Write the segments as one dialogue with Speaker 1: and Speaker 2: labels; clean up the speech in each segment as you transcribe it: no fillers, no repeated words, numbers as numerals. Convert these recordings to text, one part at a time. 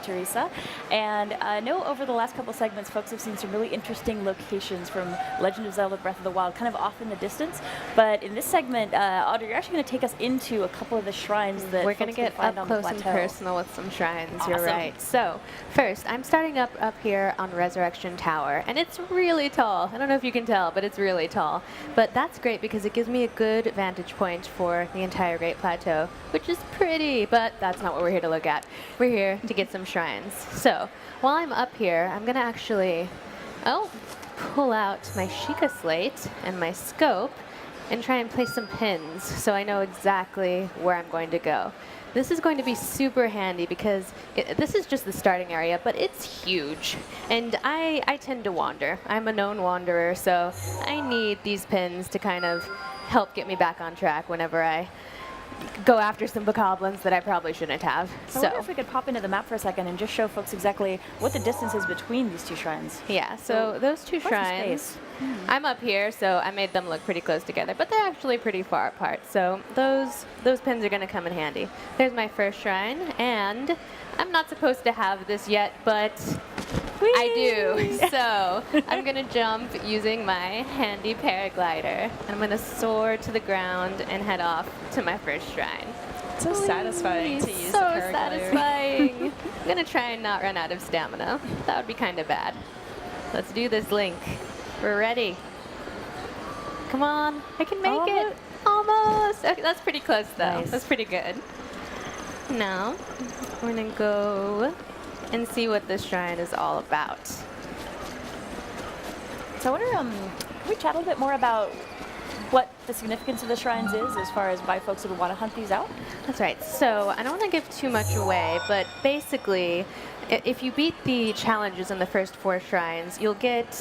Speaker 1: Teresa, and I know over the last couple segments, folks have seen some really interesting locations from Legend of Zelda Breath of the Wild, kind of off in the distance. But in this segment, Audrey, you're actually going to take us into a couple of the shrines that
Speaker 2: we're going to get up close and personal with some shrines. Awesome. You're right. So first, I'm starting up here on Resurrection Tower, and it's really tall. I don't know if you can tell, but it's really tall. But that's great because it gives me a good vantage point for the entire Great Plateau, which is pretty, but that's not what we're here to look at. We're here to get some shrines. So while I'm up here, I'm going to actually pull out my Sheikah slate and my scope and try and place some pins so I know exactly where I'm going to go. This is going to be super handy because this is just the starting area, but it's huge. And I tend to wander. I'm a known wanderer, so I need these pins to kind of help get me back on track whenever I go after some bokoblins that I probably shouldn't have.
Speaker 1: I wonder if we could pop into the map for a second and just show folks exactly what the distance is between these two shrines.
Speaker 2: Yeah, so those two shrines, I'm up here, so I made them look pretty close together, but they're actually pretty far apart. So those pins are going to come in handy. There's my first shrine, and I'm not supposed to have this yet, but I do. So I'm going to jump using my handy paraglider. I'm going to soar to the ground and head off to my first shrine.
Speaker 3: It's so satisfying to use
Speaker 2: so
Speaker 3: the paraglider.
Speaker 2: Satisfying. I'm going to try and not run out of stamina. That would be kind of bad. Let's do this, Link. We're ready. Come on. I can make it. Almost. Okay, that's pretty close, though. Nice. That's pretty good. Now, we're going to go and see what this shrine is all about.
Speaker 1: So I wonder, can we chat a little bit more about what the significance of the shrines is as far as why folks would want to hunt these out?
Speaker 2: That's right. So I don't want to give too much away, but basically, if you beat the challenges in the first 4 shrines, you'll get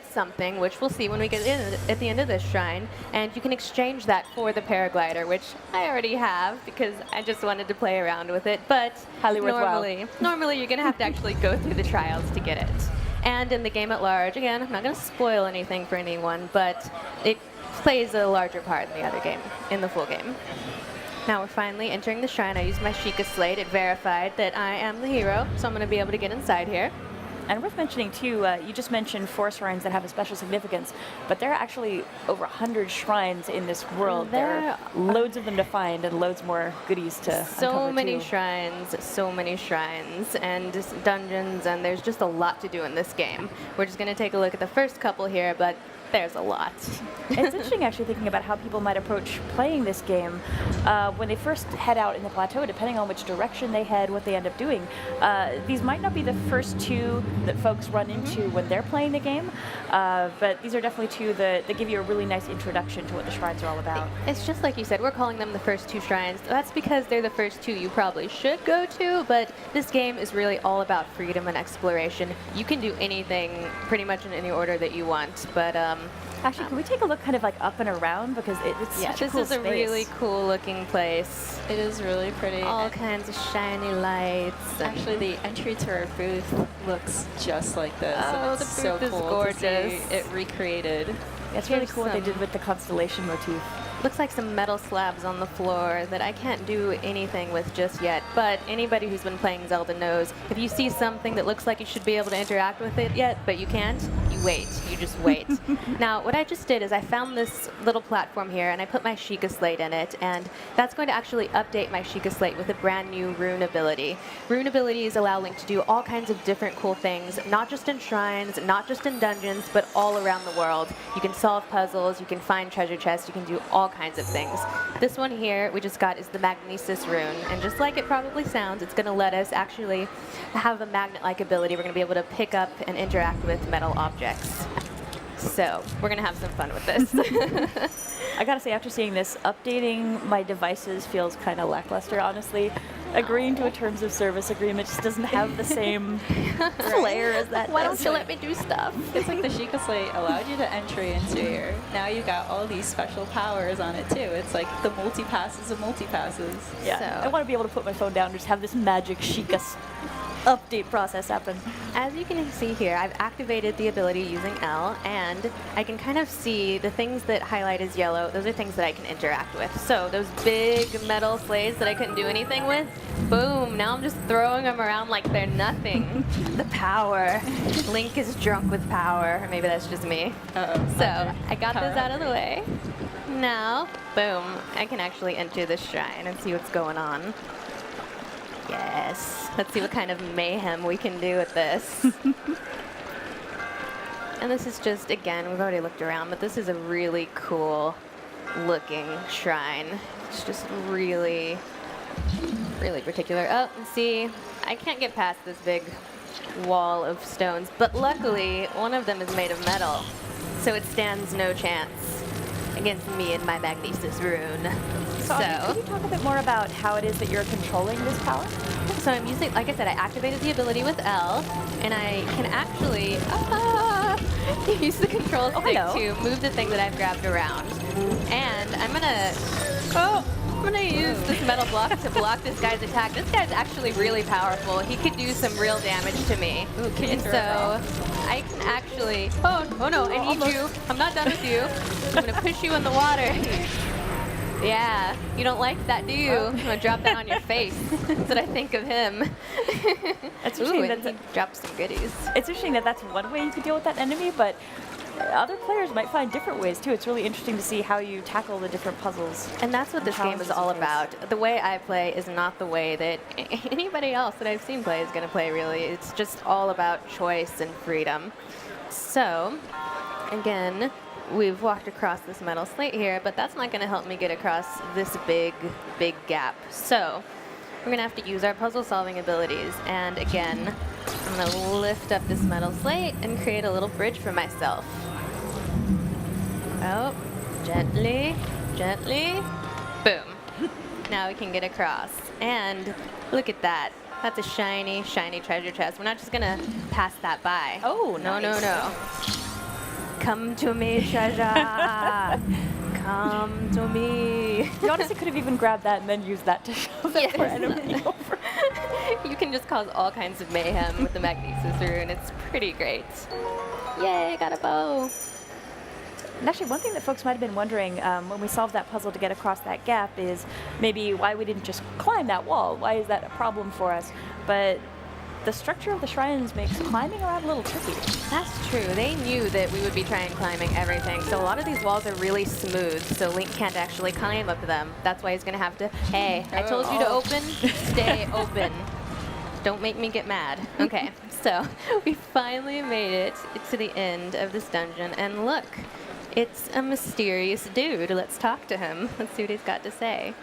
Speaker 2: something, which we'll see when we get in at the end of this shrine, and you can exchange that for the paraglider, which I already have because I just wanted to play around with it, but
Speaker 1: highly worthwhile.
Speaker 2: Normally you're going to have to actually go through the trials to get it. And in the game at large, again, I'm not going to spoil anything for anyone, but it plays a larger part in the other game, in the full game. Now we're finally entering the shrine. I used my Sheikah slate. It verified that I am the hero, so I'm going to be able to get inside here.
Speaker 1: And worth mentioning, too, you just mentioned 4 shrines that have a special significance, but there are actually over 100 shrines in this world. There are loads of them to find and loads more goodies to uncover,
Speaker 2: so many shrines, and dungeons, and there's just a lot to do in this game. We're just going to take a look at the first couple here, but there's a lot.
Speaker 1: It's interesting, actually, thinking about how people might approach playing this game when they first head out in the plateau, depending on which direction they head, what they end up doing. These might not be the first 2 that folks run into when they're playing the game, but these are definitely 2 that give you a really nice introduction to what the shrines are all about.
Speaker 2: It's just like you said, we're calling them the first 2 shrines. That's because they're the first 2 you probably should go to, but this game is really all about freedom and exploration. You can do anything pretty much in any order that you want, but
Speaker 1: actually, can we take a look kind of like up and around, because it's such a cool space.
Speaker 2: This is a really cool looking place.
Speaker 3: It is really pretty.
Speaker 2: All kinds of shiny lights.
Speaker 3: Actually, the entry to our booth looks just like this.
Speaker 2: Oh, the booth is gorgeous.
Speaker 3: To see it recreated.
Speaker 1: Yeah, it's really cool what they did with the constellation motif.
Speaker 2: Looks like some metal slabs on the floor that I can't do anything with just yet, but anybody who's been playing Zelda knows if you see something that looks like you should be able to interact with it yet, but you can't, you wait. You just wait. Now, what I just did is I found this little platform here, and I put my Sheikah slate in it, and that's going to actually update my Sheikah slate with a brand new rune ability. Rune abilities allow Link to do all kinds of different cool things, not just in shrines, not just in dungeons, but all around the world. You can solve puzzles, you can find treasure chests, you can do all kinds of things. This one here we just got is the Magnesis rune, and just like it probably sounds, it's going to let us actually have a magnet-like ability. We're going to be able to pick up and interact with metal objects. So we're going to have some fun with this.
Speaker 1: I gotta say, after seeing this, updating my devices feels kind of lackluster, honestly. Agreeing to a terms of service agreement just doesn't have the same flair as that.
Speaker 2: Why don't you let me do stuff?
Speaker 3: It's like the Sheikah slate allowed you to entry into here. Now you got all these special powers on it too. It's like the multi-passes of multi-passes.
Speaker 1: Yeah, so I want to be able to put my phone down and just have this magic Sheikah update process happen.
Speaker 2: As you can see here, I've activated the ability using L, and I can kind of see the things that highlight as yellow. Those are things that I can interact with. So those big metal slates that I couldn't do anything with, boom, now I'm just throwing them around like they're nothing. The power. Link is drunk with power. Or maybe that's just me. So I got those out of the way. Now, boom, I can actually enter this shrine and see what's going on. Yes. Let's see what kind of mayhem we can do with this. And this is just, again, we've already looked around, but this is a really cool looking shrine. It's just really, really particular. Oh, and see, I can't get past this big wall of stones, but luckily one of them is made of metal, so it stands no chance against me and my magnesis rune.
Speaker 1: So, can you talk a bit more about how it is that you're controlling this power?
Speaker 2: So I'm using, like I said, I activated the ability with L, and I can actually use the control stick to move the thing that I've grabbed around. And I'm gonna use this metal block to block this guy's attack. This guy's actually really powerful. He could do some real damage to me.
Speaker 3: Ooh,
Speaker 2: and so I can actually, oh no, I need you. I'm not done with you. I'm gonna push you in the water. Yeah, you don't like that, do you? I'm gonna drop that on your face. That's what I think of him.
Speaker 1: It's
Speaker 2: Ooh,
Speaker 1: interesting
Speaker 2: and he dropped some goodies.
Speaker 1: It's interesting that that's one way you could deal with that enemy, but other players might find different ways too. It's really interesting to see how you tackle the different puzzles.
Speaker 2: And that's what this game is all about. The way I play is not the way that anybody else that I've seen play is going to play, really. It's just all about choice and freedom. So, again, we've walked across this metal slate here, but that's not going to help me get across this big, big gap. So, we're going to have to use our puzzle-solving abilities. And again, I'm going to lift up this metal slate and create a little bridge for myself. Oh, gently, gently, boom. Now we can get across. And look at that. That's a shiny, shiny treasure chest. We're not just gonna pass that by.
Speaker 1: Oh,
Speaker 2: no,
Speaker 1: nice.
Speaker 2: no. Come to me, treasure. Come to me.
Speaker 1: You honestly could have even grabbed that and then used that to shove that poor enemy over.
Speaker 2: You can just cause all kinds of mayhem with the magnesis rune. It's pretty great. Yay, got a bow.
Speaker 1: And actually, one thing that folks might have been wondering when we solved that puzzle to get across that gap is maybe why we didn't just climb that wall. Why is that a problem for us? But the structure of the shrines makes climbing around a little tricky.
Speaker 2: That's true. They knew that we would be trying climbing everything, so a lot of these walls are really smooth, so Link can't actually climb up them. That's why he's going to have to, hey, I told you to open, stay open. Don't make me get mad. Okay, so we finally made it to the end of this dungeon, and look, it's a mysterious dude. Let's talk to him. Let's see what he's got to say.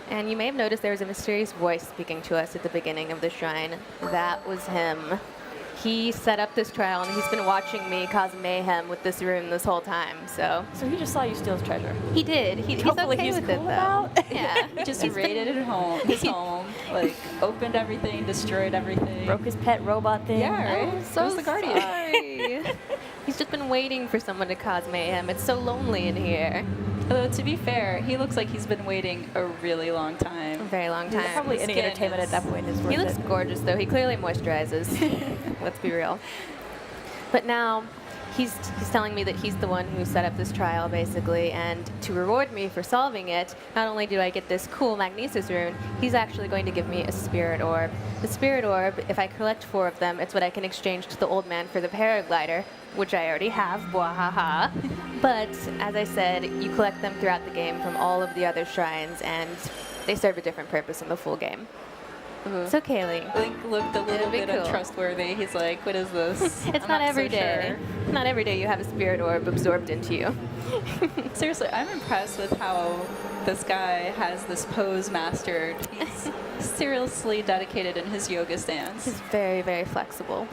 Speaker 2: And you may have noticed there was a mysterious voice speaking to us at the beginning of the shrine. That was him. He set up this trial, and he's been watching me cause mayhem with this rune this whole time. So
Speaker 1: he just saw you steal his treasure.
Speaker 2: He did. He's
Speaker 1: Hopefully
Speaker 2: okay
Speaker 1: he's
Speaker 2: with
Speaker 1: cool
Speaker 2: it, though.
Speaker 1: about.
Speaker 2: Yeah.
Speaker 3: He just raided his home, like opened everything, destroyed everything.
Speaker 1: Broke his pet robot thing.
Speaker 3: Yeah, right?
Speaker 2: I'm so
Speaker 3: Who's the guardian?
Speaker 2: sorry. He's just been waiting for someone to cause mayhem. It's so lonely in here.
Speaker 3: Although, to be fair, he looks like he's been waiting a really long time.
Speaker 2: A very long time.
Speaker 1: Probably any
Speaker 3: Skin
Speaker 1: entertainment
Speaker 3: is-
Speaker 1: at that point is worth
Speaker 2: He looks
Speaker 1: it.
Speaker 2: gorgeous, though. He clearly moisturizes. Let's be real. But now, he's telling me that he's the one who set up this trial, basically, and to reward me for solving it, not only do I get this cool magnesis rune, he's actually going to give me a spirit orb. The spirit orb, if I collect 4 of them, it's what I can exchange to the old man for the paraglider, which I already have, bwahaha. But, as I said, you collect them throughout the game from all of the other shrines, and they serve a different purpose in the full game. So, Kaylee.
Speaker 3: Link looked a little
Speaker 2: It'll be
Speaker 3: bit
Speaker 2: cool.
Speaker 3: untrustworthy. He's like, what is this?
Speaker 2: It's
Speaker 3: I'm
Speaker 2: not
Speaker 3: so
Speaker 2: every day.
Speaker 3: sure.
Speaker 2: Not every day you have a spirit orb absorbed into you.
Speaker 3: Seriously, I'm impressed with how this guy has this pose mastered. He's seriously dedicated in his yoga stance.
Speaker 2: He's very, very flexible.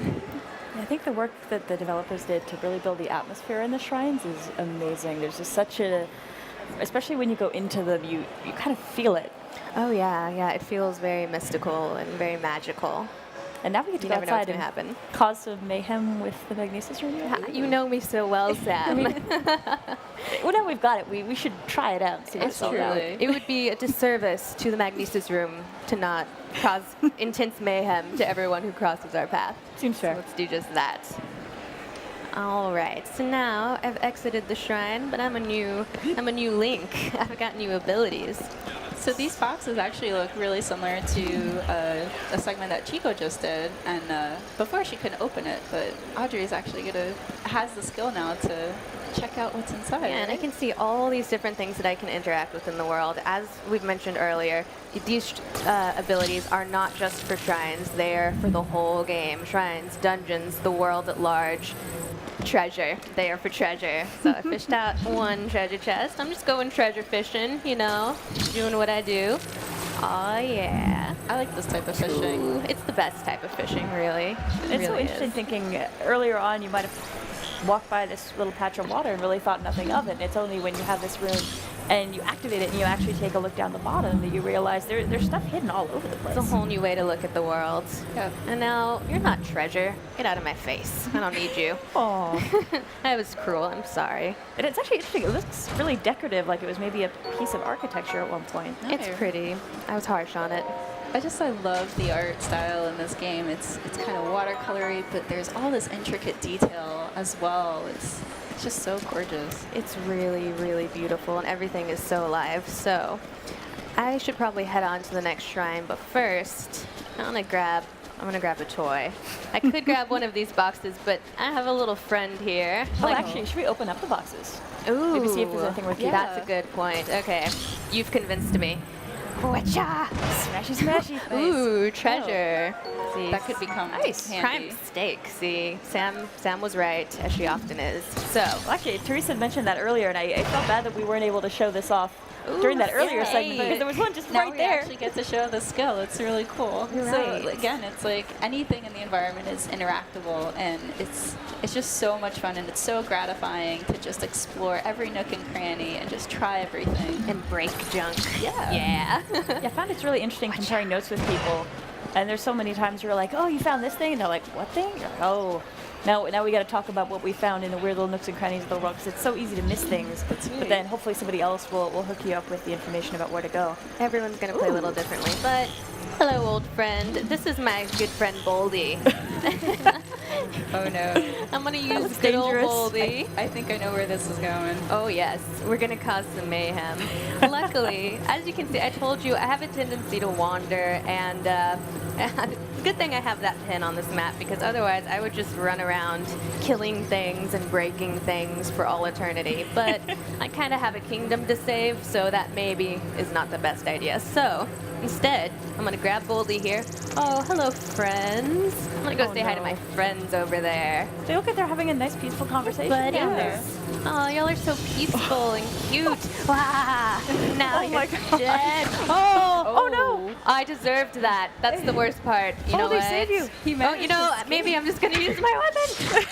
Speaker 1: I think the work that the developers did to really build the atmosphere in the shrines is amazing. There's just such a, especially when you go into them, you kind of feel it.
Speaker 2: Oh yeah, it feels very mystical and very magical.
Speaker 1: And now we get to
Speaker 2: You
Speaker 1: go
Speaker 2: never know what's
Speaker 1: outside
Speaker 2: gonna
Speaker 1: and
Speaker 2: happen.
Speaker 1: cause some mayhem with the magnesis room.
Speaker 2: You know me so well, Sam.
Speaker 1: Well, now we've got it. We should try it out. And see what
Speaker 3: It's
Speaker 1: it's all about.
Speaker 3: truly.
Speaker 2: It would be a disservice to the magnesis room to not cause intense mayhem to everyone who crosses our path.
Speaker 1: Seems
Speaker 2: So
Speaker 1: fair.
Speaker 2: let's do just that. All right, so now I've exited the shrine, but I'm a new Link. I've got new abilities.
Speaker 3: So these boxes actually look really similar to a segment that Chico just did, and before she couldn't open it, but Audrey is actually has the skill now to check out what's inside.
Speaker 2: Yeah, and I can see all these different things that I can interact with in the world. As we've mentioned earlier, these abilities are not just for shrines, they're for the whole game. Shrines, dungeons, the world at large. Treasure. They are for treasure. So I fished out one treasure chest. I'm just going treasure fishing, you know, doing what I do. Oh yeah.
Speaker 3: I like this type of fishing.
Speaker 2: Ooh, it's the best type of fishing, really.
Speaker 1: It's so interesting thinking earlier on you might have walked by this little patch of water and really thought nothing of it. And it's only when you have this room and you activate it and you actually take a look down the bottom that you realize there's stuff hidden all over the place.
Speaker 2: It's a whole new way to look at the world.
Speaker 3: Yeah.
Speaker 2: And now, you're not treasure. Get out of my face. I don't need you.
Speaker 1: Aw.
Speaker 2: I was cruel. I'm sorry.
Speaker 1: And it's actually interesting. It looks really decorative, like it was maybe a piece of architecture at one point.
Speaker 2: It's pretty. I was harsh on it.
Speaker 3: I love the art style in this game. It's kind of watercolory, but there's all this intricate detail as well. It's just so gorgeous.
Speaker 2: It's really, really beautiful, and everything is so alive. So I should probably head on to the next shrine, but first, I'm gonna grab a toy. I could grab one of these boxes, but I have a little friend here.
Speaker 1: Oh, actually, should we open up the boxes?
Speaker 2: Ooh,
Speaker 1: Maybe see if there's anything worth keeping.
Speaker 2: That's a good point. Okay, you've convinced me. Whatcha?
Speaker 1: Smashy, smashy.
Speaker 2: Ooh, treasure. See,
Speaker 3: That could become
Speaker 2: nice.
Speaker 3: handy.
Speaker 2: Prime steak. See, Sam was right, as she often is. So,
Speaker 1: Well, actually, Teresa had mentioned that earlier, and I felt bad that we weren't able to show this off during that earlier segment because there was one just
Speaker 3: Now
Speaker 1: right
Speaker 3: we
Speaker 1: there.
Speaker 3: actually get to show the skill. It's really cool.
Speaker 2: You're
Speaker 3: So
Speaker 2: right.
Speaker 3: again, it's like anything in the environment is interactable, and it's just so much fun, and it's so gratifying to just explore every nook and cranny and just try everything.
Speaker 2: and break junk.
Speaker 3: Yeah.
Speaker 2: Yeah.
Speaker 1: Yeah, I found it's really interesting comparing notes with people. And there's so many times you're like, oh, you found this thing? And they're like, what thing? You're like, oh. Now we got to talk about what we found in the weird little nooks and crannies of the world because it's so easy to miss things. But then hopefully somebody else will hook you up with the information about where to go.
Speaker 2: Everyone's going to play a little differently. But, hello, old friend. This is my good friend, Boldy.
Speaker 3: Oh no.
Speaker 2: I'm going to use
Speaker 1: was
Speaker 2: good old
Speaker 1: dangerous.
Speaker 2: Boldy.
Speaker 3: I think I know where this is going.
Speaker 2: Oh, yes. We're going to cause some mayhem. Luckily, as you can see, I told you I have a tendency to wander, and good thing I have that pin on this map, because otherwise I would just run around killing things and breaking things for all eternity. But I kind of have a kingdom to save, so that maybe is not the best idea. So, instead, I'm going to grab Boldy here. Oh, hello, friends. I'm going to go say hi to my friends over there.
Speaker 1: They look like they're having a nice, peaceful conversation down there.
Speaker 2: Oh, y'all are so peaceful and cute. Wow. Now you're dead.
Speaker 1: Oh no!
Speaker 2: I deserved that. That's the worst part. You know
Speaker 1: they
Speaker 2: what?
Speaker 1: saved you.
Speaker 3: He
Speaker 2: Oh,
Speaker 3: managed
Speaker 2: you know,
Speaker 3: to escape.
Speaker 2: maybe I'm just going to use my weapon.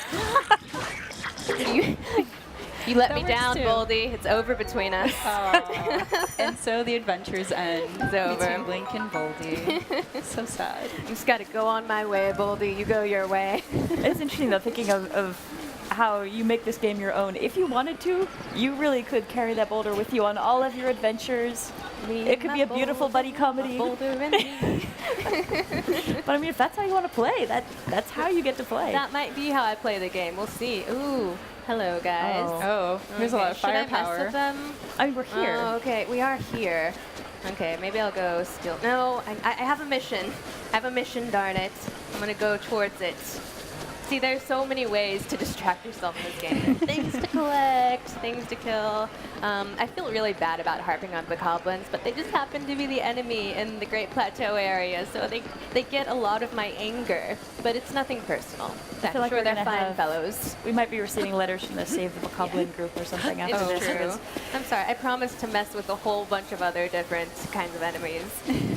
Speaker 2: You let me
Speaker 3: That works
Speaker 2: down,
Speaker 3: too.
Speaker 2: Boldy. It's over between us.
Speaker 3: Aw. And so the adventures end.
Speaker 2: It's over.
Speaker 3: Between Link and Boldy. So sad.
Speaker 2: I just got to go on my way, Boldy. You go your way.
Speaker 1: It's interesting though, thinking of how you make this game your own. If you wanted to, you really could carry that boulder with you on all of your adventures. It could be a beautiful buddy comedy.
Speaker 2: Boulder and me.
Speaker 1: But I mean, if that's how you want to play, that's how you get to play.
Speaker 2: That might be how I play the game. We'll see. Ooh. Hello, guys.
Speaker 3: Oh, there's a lot of
Speaker 2: Should I mess
Speaker 3: firepower.
Speaker 2: with them?
Speaker 1: I mean, we're here.
Speaker 2: Oh, okay, we are here. Okay, maybe I'll go still. No, I have a mission. I have a mission, darn it. I'm gonna go towards it. See, there's so many ways to distract yourself in this game. There's things to collect, things to kill. I feel really bad about harping on bokoblins, but they just happen to be the enemy in the Great Plateau area, so they get a lot of my anger. But it's nothing personal.
Speaker 1: I feel like
Speaker 2: I'm sure
Speaker 1: we're
Speaker 2: they're
Speaker 1: gonna
Speaker 2: fine
Speaker 1: have-
Speaker 2: fellows.
Speaker 1: We might be receiving letters from the Save the Bokoblin group or something after
Speaker 2: It's
Speaker 1: this.
Speaker 2: true.
Speaker 1: because-
Speaker 2: I'm sorry, I promised to mess with a whole bunch of other different kinds of enemies.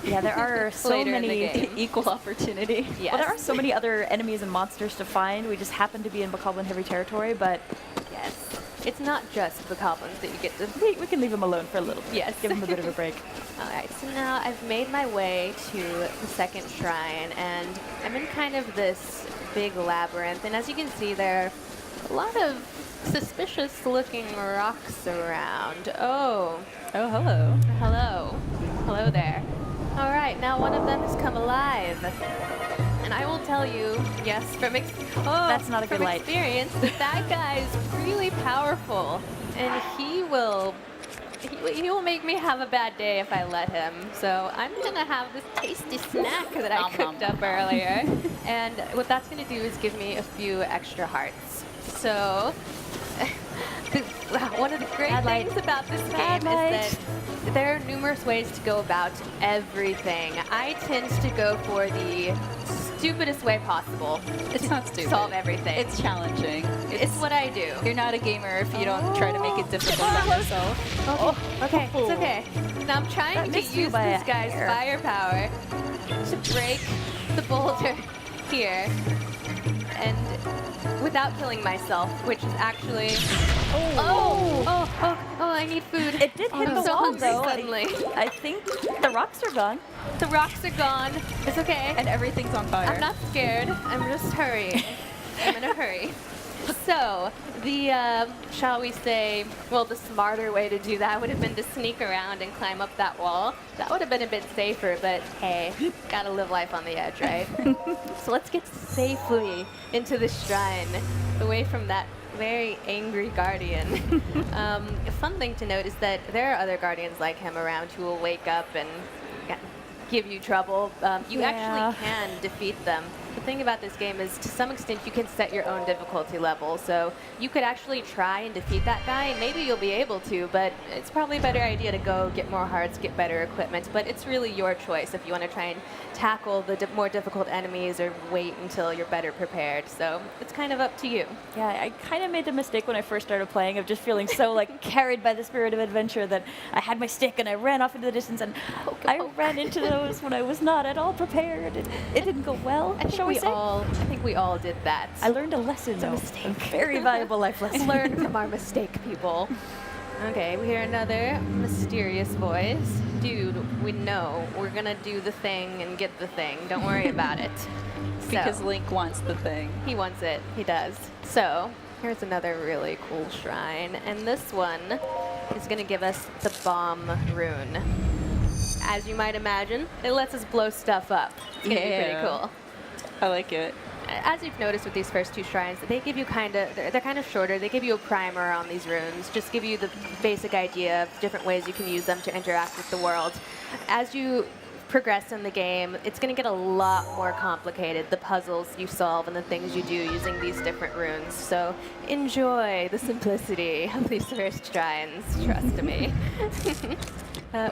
Speaker 1: Yeah, there are so
Speaker 2: Later in the
Speaker 1: many.
Speaker 2: game.
Speaker 3: Equal opportunity.
Speaker 2: Yes.
Speaker 1: Well, there are so many other enemies and monsters to find. We just happen to be in Bokoblin heavy territory, but
Speaker 2: Yes. It's not just the goblins that you get to.
Speaker 1: we can leave them alone for a little bit.
Speaker 2: Yes.
Speaker 1: Give them a bit of a break.
Speaker 2: Alright, so now I've made my way to the second shrine, and I'm in kind of this big labyrinth, and as you can see, there are a lot of suspicious-looking rocks around. Oh,
Speaker 3: hello.
Speaker 2: hello. Hello there. Alright, now one of them has come alive. And I will tell you, yes, from
Speaker 1: That's not a good light.
Speaker 2: experience, that guy is really powerful, and he will make me have a bad day if I let him. So I'm gonna have this tasty snack that I cooked up earlier, and what that's gonna do is give me a few extra hearts. So one of the great things about this game is that there are numerous ways to go about everything. I tend to go for the stupidest way possible.
Speaker 3: It's not stupid.
Speaker 2: Solve everything.
Speaker 3: It's challenging.
Speaker 2: It's what I do.
Speaker 3: You're not a gamer if you don't try to make it difficult on yourself.
Speaker 2: Okay, it's okay. Now I'm trying to use this guy's firepower to break the boulder here, and without killing myself, which is actually... I need food.
Speaker 1: It did hit the wall, though.
Speaker 2: Suddenly.
Speaker 1: I think the rocks are gone.
Speaker 2: The rocks are gone. It's okay.
Speaker 3: And everything's on fire.
Speaker 2: I'm not scared. I'm just hurrying. I'm in a hurry. So, the, shall we say, well, the smarter way to do that would have been to sneak around and climb up that wall. That would have been a bit safer, but hey, gotta live life on the edge, right? So let's get safely into the shrine, away from that very angry guardian. A fun thing to note is that there are other guardians like him around who will wake up and give you trouble. You actually can defeat them. The thing about this game is, to some extent, you can set your own difficulty level. So you could actually try and defeat that guy, and maybe you'll be able to, but it's probably a better idea to go get more hearts, get better equipment. But it's really your choice if you want to try and tackle the more difficult enemies or wait until you're better prepared. So it's kind of up to you.
Speaker 1: Yeah, I kind of made the mistake when I first started playing of just feeling so like carried by the spirit of adventure that I had my stick and I ran off into the distance, and I ran into those when I was not at all prepared. It didn't go well.
Speaker 2: I think we all did that.
Speaker 1: I learned a lesson.
Speaker 2: It's a mistake.
Speaker 1: A very valuable life lesson.
Speaker 2: Learn from our mistake, people. Okay, we hear another mysterious voice. Dude, we know we're gonna do the thing and get the thing. Don't worry about it.
Speaker 3: Because Link wants the thing.
Speaker 2: He wants it. He does. So, here's another really cool shrine, and this one is gonna give us the bomb rune. As you might imagine, it lets us blow stuff up. It's gonna be pretty cool.
Speaker 3: I like it.
Speaker 2: As you've noticed with these first two shrines, they give you they're kind of shorter. They give you a primer on these runes, just give you the basic idea of different ways you can use them to interact with the world. As you progress in the game, it's going to get a lot more complicated, the puzzles you solve and the things you do using these different runes. So enjoy the simplicity of these first shrines, trust me.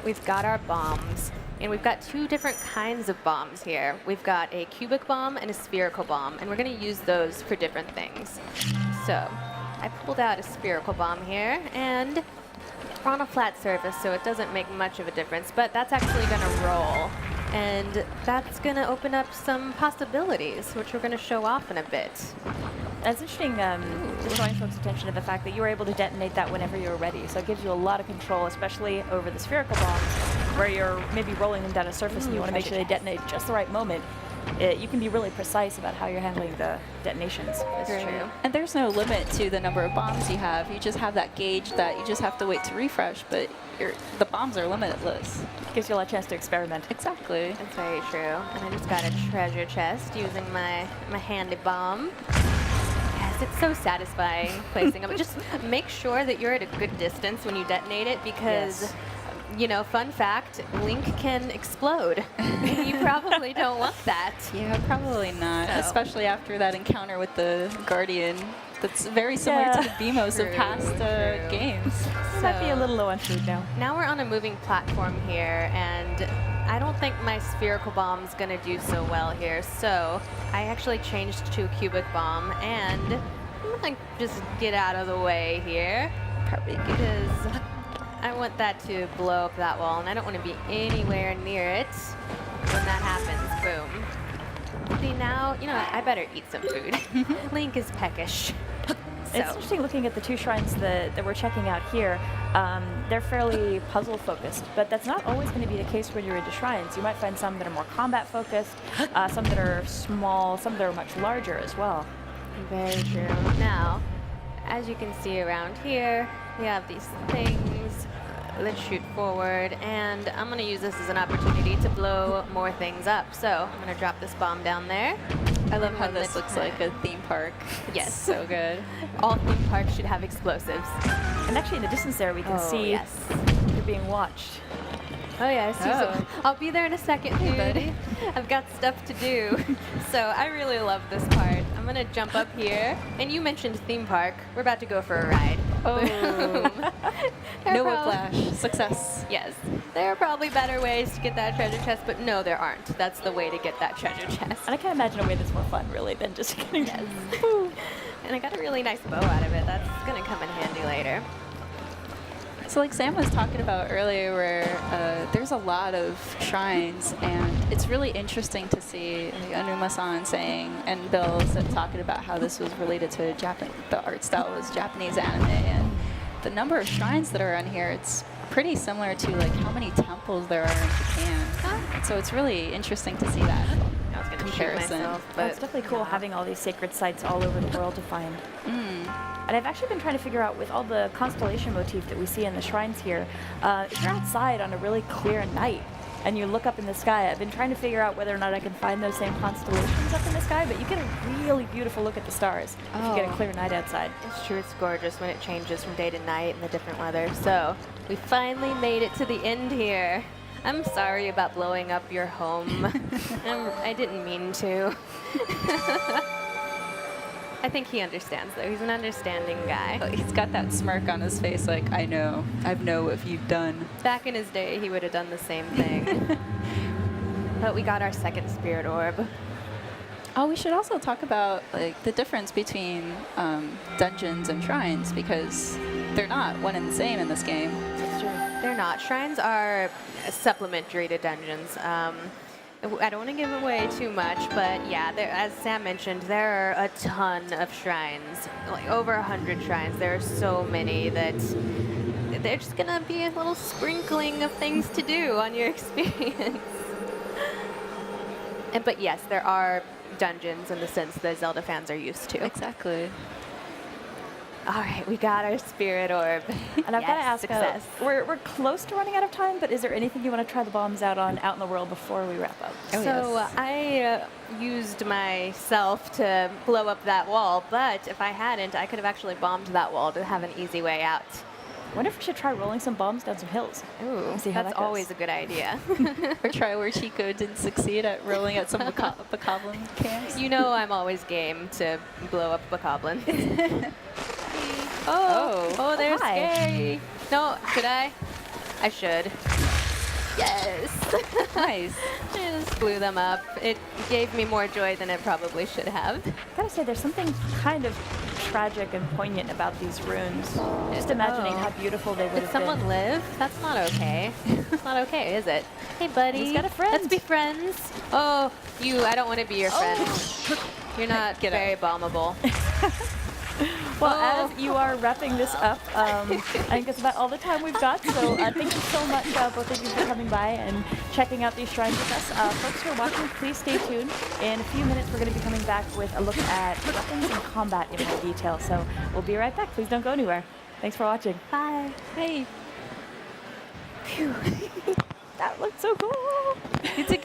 Speaker 2: We've got our bombs. And we've got two different kinds of bombs here. We've got a cubic bomb and a spherical bomb, and we're going to use those for different things. So I pulled out a spherical bomb here, and we're on a flat surface, so it doesn't make much of a difference, but that's actually going to roll. And that's going to open up some possibilities, which we're going to show off in a bit.
Speaker 1: It's interesting just drawing folks' attention to the fact that you were able to detonate that whenever you're ready. So it gives you a lot of control, especially over the spherical bombs, where you're maybe rolling them down a surface and you want to make sure they detonate at just the right moment. You can be really precise about how you're handling the detonations.
Speaker 2: That's true.
Speaker 3: And there's no limit to the number of bombs you have. You just have that gauge that you just have to wait to refresh, but the bombs are limitless.
Speaker 1: Gives you a lot of chance to experiment.
Speaker 3: Exactly.
Speaker 2: That's very true. And I just got a treasure chest using my handy bomb. Yes, it's so satisfying placing them. Just make sure that you're at a good distance when you detonate it, because you know, fun fact, Link can explode. You probably don't want that.
Speaker 3: Yeah, probably not. So. Especially after that encounter with the Guardian. That's very similar to the BMOs of past games.
Speaker 1: So might be a little low on food now.
Speaker 2: Now we're on a moving platform here, and I don't think my spherical bomb's gonna do so well here. So I actually changed to a cubic bomb, and I'm gonna just get out of the way here. Probably because I want that to blow up that wall, and I don't want to be anywhere near it when that happens. Boom. See, now, you know, I better eat some food. Link is peckish.
Speaker 1: It's interesting looking at the two shrines that we're checking out here. They're fairly puzzle focused, but that's not always going to be the case when you're into shrines. You might find some that are more combat focused, some that are small, some that are much larger as well.
Speaker 2: Very true. Now, as you can see around here, we have these things. Let's shoot forward, and I'm going to use this as an opportunity to blow more things up. So I'm going to drop this bomb down there.
Speaker 3: I love how this looks like a theme park.
Speaker 2: Yes.
Speaker 3: So good.
Speaker 2: All theme parks should have explosives.
Speaker 1: And actually in the distance there we can see you're being watched.
Speaker 2: Oh yes. I'll be there in a second, dude.
Speaker 3: Buddy.
Speaker 2: I've got stuff to do. So I really love this part. I'm going to jump up here. And you mentioned theme park. We're about to go for a ride.
Speaker 3: Oh. No whiplash. Success.
Speaker 2: Yes. There are probably better ways to get that treasure chest, but no, there aren't. That's the way to get that treasure chest.
Speaker 1: And I can't imagine a way that's more fun, really, than just getting
Speaker 2: And I got a really nice bow out of it. That's going to come in handy later.
Speaker 3: So like Sam was talking about earlier, where there's a lot of shrines, and it's really interesting to see Anuma-san saying, and Bill talking about how this was related to the art style was Japanese anime, and the number of shrines that are on here, it's pretty similar to like how many temples there are in Japan. So it's really interesting to see that comparison.
Speaker 1: But it's definitely cool having all these sacred sites all over the world to find. And I've actually been trying to figure out, with all the constellation motif that we see in the shrines here, if you're outside on a really clear night and you look up in the sky, I've been trying to figure out whether or not I can find those same constellations up in the sky, but you get a really beautiful look at the stars if you get a clear night outside.
Speaker 2: It's true, it's gorgeous when it changes from day to night and the different weather. So we finally made it to the end here. I'm sorry about blowing up your home. I didn't mean to. I think he understands, though. He's an understanding guy.
Speaker 3: He's got that smirk on his face like, I know what you've done.
Speaker 2: Back in his day, he would have done the same thing. But we got our second spirit orb.
Speaker 3: Oh, we should also talk about like the difference between dungeons and shrines, because they're not one and the same in this game.
Speaker 2: That's true. They're not. Shrines are supplementary to dungeons. I don't want to give away too much, but yeah, as Sam mentioned, there are a ton of shrines, like over 100 shrines. There are so many that they're just going to be a little sprinkling of things to do on your experience. But yes, there are dungeons in the sense that Zelda fans are used to.
Speaker 3: Exactly.
Speaker 2: All right, we got our spirit orb.
Speaker 1: And I've got to ask,
Speaker 2: success.
Speaker 1: We're close to running out of time, but is there anything you want to try the bombs out in the world before we wrap up?
Speaker 3: Oh,
Speaker 2: so
Speaker 3: yes.
Speaker 2: I used myself to blow up that wall, but if I hadn't, I could have actually bombed that wall to have an easy way out.
Speaker 1: I wonder if we should try rolling some bombs down some hills.
Speaker 2: Ooh,
Speaker 1: see how
Speaker 2: that's
Speaker 1: that goes.
Speaker 2: always a good idea.
Speaker 3: Or try where Chico didn't succeed at rolling at some bokoblin camps.
Speaker 2: You know I'm always game to blow up bokoblins. They're scary. No, should I? I should. Yes.
Speaker 3: Nice.
Speaker 2: I just blew them up. It gave me more joy than it probably should have.
Speaker 1: Gotta say, there's something kind of tragic and poignant about these runes. Just imagining how beautiful they would
Speaker 2: Did
Speaker 1: have
Speaker 2: someone
Speaker 1: been.
Speaker 2: live? That's not okay. It's not okay, is it? Hey, buddy.
Speaker 1: He's got a friend.
Speaker 2: Let's be friends. Oh, I don't want to be your friend. You're not very bombable.
Speaker 1: Well, as you are wrapping this up, I think that's about all the time we've got. So thank you so much, both of you, for coming by and checking out these shrines with us. Folks who are watching, please stay tuned. In a few minutes, we're going to be coming back with a look at weapons and combat in more detail. So we'll be right back. Please don't go anywhere. Thanks for watching.
Speaker 2: Bye.
Speaker 1: Hey. Phew. That looked so cool.
Speaker 3: It's a